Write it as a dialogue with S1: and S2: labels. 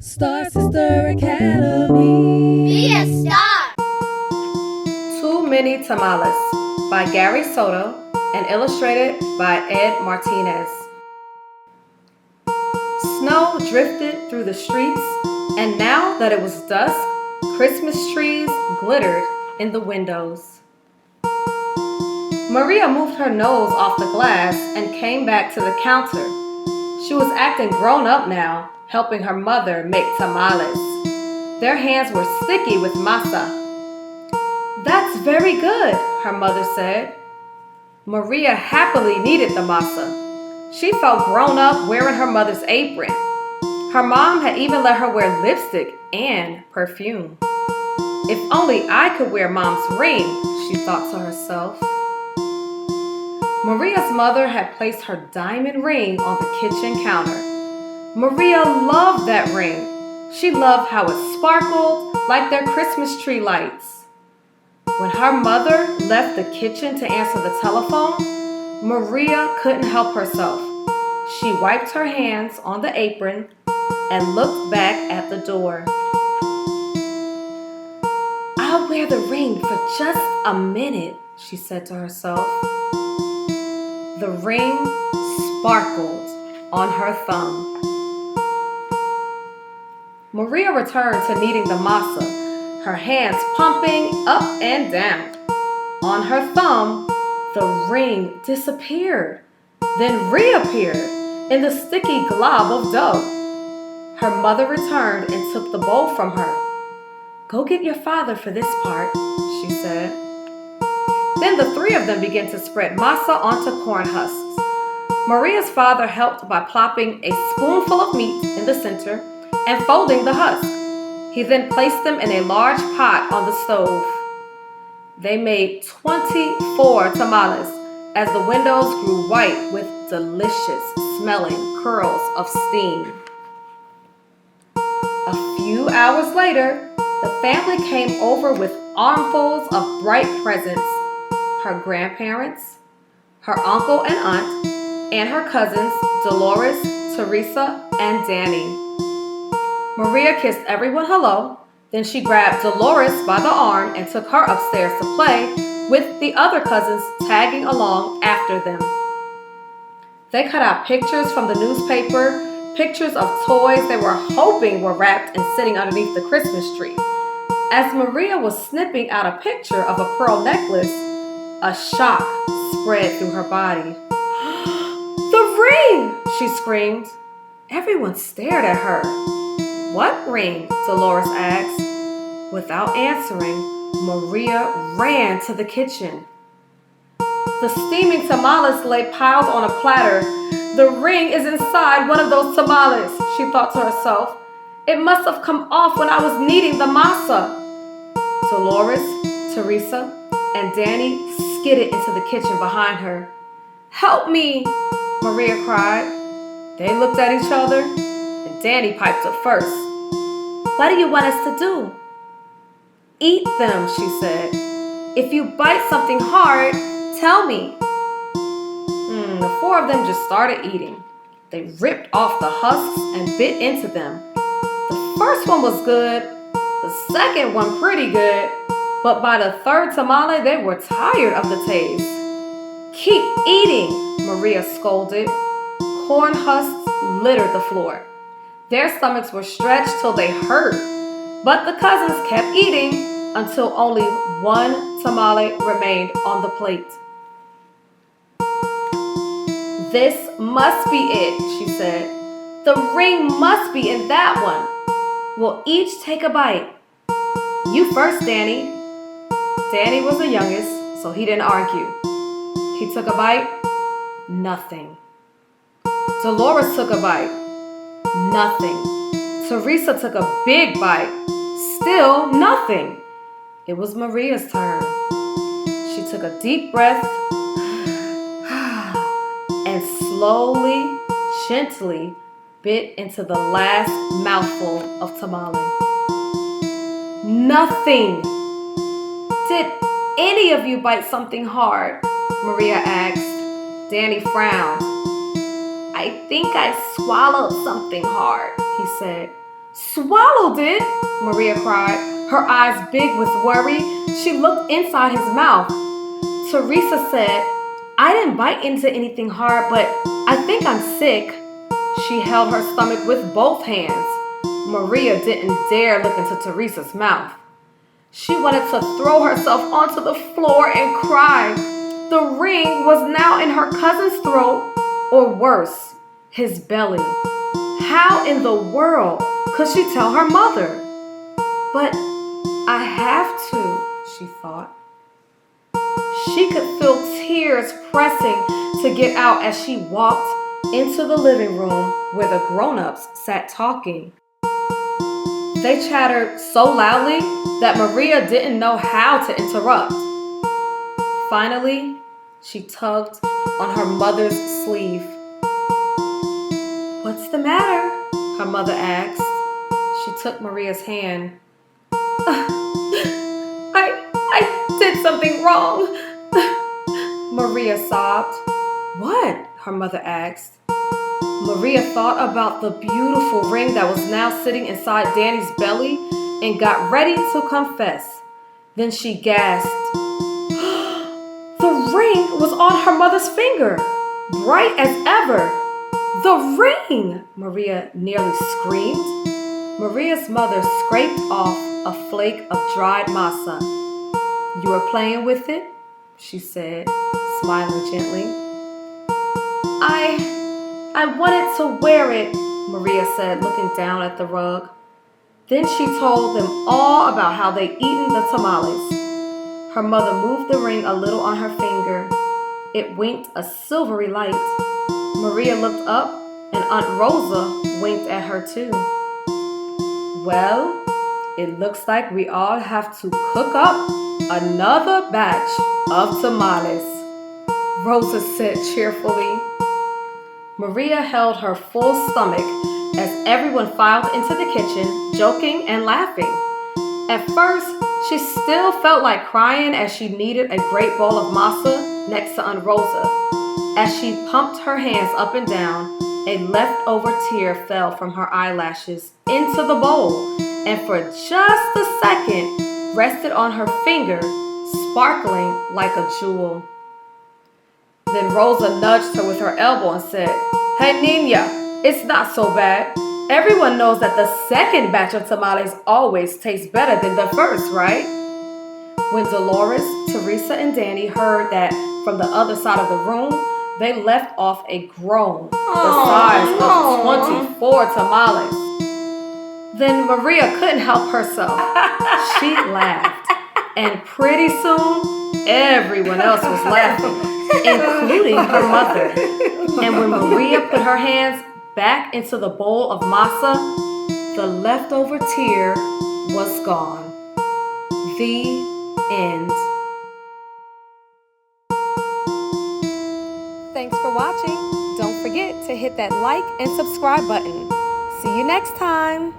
S1: Star Sister Academy.
S2: Be a star.
S3: Too Many Tamales by Gary Soto and illustrated by Ed Martinez. Snow drifted through the streets, and now that it was dusk, Christmas trees glittered in the windows. Maria moved her nose off the glass and came back to the counter. She was acting grown up now, helping her mother make tamales. Their hands were sticky with masa. "That's very good," her mother said. Maria happily kneaded the masa. She felt grown up wearing her mother's apron. Her mom had even let her wear lipstick and perfume. "If only I could wear Mom's ring," she thought to herself. Maria's mother had placed her diamond ring on the kitchen counter. Maria loved that ring. She loved how it sparkled like their Christmas tree lights. When her mother left the kitchen to answer the telephone, Maria couldn't help herself. She wiped her hands on the apron and looked back at the door. "I'll wear the ring for just a minute," she said to herself. The ring sparkled on her thumb. Maria returned to kneading the masa, her hands pumping up and down. On her thumb, the ring disappeared, then reappeared in the sticky glob of dough. Her mother returned and took the bowl from her. "Go get your father for this part," she said. Then the three of them began to spread masa onto corn husks. Maria's father helped by plopping a spoonful of meat in the center and folding the husk. He then placed them in a large pot on the stove. They made 24 tamales as the windows grew white with delicious smelling curls of steam. A few hours later, the family came over with armfuls of bright presents. Her grandparents, her uncle and aunt, and her cousins Dolores, Teresa, and Danny. Maria kissed everyone hello, then she grabbed Dolores by the arm and took her upstairs to play with the other cousins tagging along after them. They cut out pictures from the newspaper, pictures of toys they were hoping were wrapped and sitting underneath the Christmas tree. As Maria was snipping out a picture of a pearl necklace, a shock spread through her body. "The ring!" she screamed. Everyone stared at her. "What ring?" Dolores asked. Without answering, Maria ran to the kitchen. The steaming tamales lay piled on a platter. "The ring is inside one of those tamales," she thought to herself. "It must have come off when I was kneading the masa." Dolores, Teresa, and Danny skidded into the kitchen behind her. "Help me!" Maria cried. They looked at each other, and Danny piped up first. "What do you want us to do?" "Eat them," she said. "If you bite something hard, tell me." The four of them just started eating. They ripped off the husks and bit into them. The first one was good, the second one pretty good, but by the third tamale, they were tired of the taste. "Keep eating," Maria scolded. Corn husks littered the floor. Their stomachs were stretched till they hurt, but the cousins kept eating until only one tamale remained on the plate. "This must be it," she said. "The ring must be in that one. We'll each take a bite. You first, Danny." Danny was the youngest, so he didn't argue. He took a bite. Nothing. Dolores took a bite. Nothing. Teresa took a big bite. Still nothing. It was Maria's turn. She took a deep breath and slowly, gently bit into the last mouthful of tamale. Nothing. "Did any of you bite something hard?" Maria asked. Danny frowned. "I think I swallowed something hard," he said. Swallowed it? Maria cried, her eyes big with worry. She looked inside his mouth. Teresa said, I didn't bite into anything hard, but I think I'm sick. She held her stomach with both hands. Maria didn't dare look into Teresa's mouth. She wanted to throw herself onto the floor and cry. The ring was now in her cousin's throat, or worse, his belly. How in the world could she tell her mother? But I have to, she thought. She could feel tears pressing to get out as she walked into the living room where the grown-ups sat talking. They chattered so loudly that Maria didn't know how to interrupt. Finally, she tugged on her mother's sleeve. What's the matter? Her mother asked. She took Maria's hand. I did something wrong. Maria sobbed. What? Her mother asked. Maria thought about the beautiful ring that was now sitting inside Danny's belly and got ready to confess. Then she gasped. The ring was on her mother's finger, bright as ever. The ring! Maria nearly screamed. Maria's mother scraped off a flake of dried masa. You were playing with it? She said, smiling gently. I wanted to wear it, Maria said, looking down at the rug. Then she told them all about how they'd eaten the tamales. Her mother moved the ring a little on her finger. It winked a silvery light. Maria looked up, and Aunt Rosa winked at her too. Well, it looks like we all have to cook up another batch of tamales, Rosa said cheerfully. Maria held her full stomach as everyone filed into the kitchen, joking and laughing. At first, she still felt like crying as she kneaded a great bowl of masa next to Aunt Rosa. As she pumped her hands up and down, a leftover tear fell from her eyelashes into the bowl, and for just a second, rested on her finger, sparkling like a jewel. Then Rosa nudged her with her elbow and said, Hey, Nina, it's not so bad. Everyone knows that the second batch of tamales always tastes better than the first, right? When Dolores, Teresa, and Danny heard that from the other side of the room, they left off a groan the size of 24 tamales. Then Maria couldn't help herself. She laughed. And pretty soon, everyone else was laughing, including her mother. And when Maria put her hands back into the bowl of masa, the leftover tear was gone. The end. Thanks for watching. Don't forget to hit that like and subscribe button. See you next time.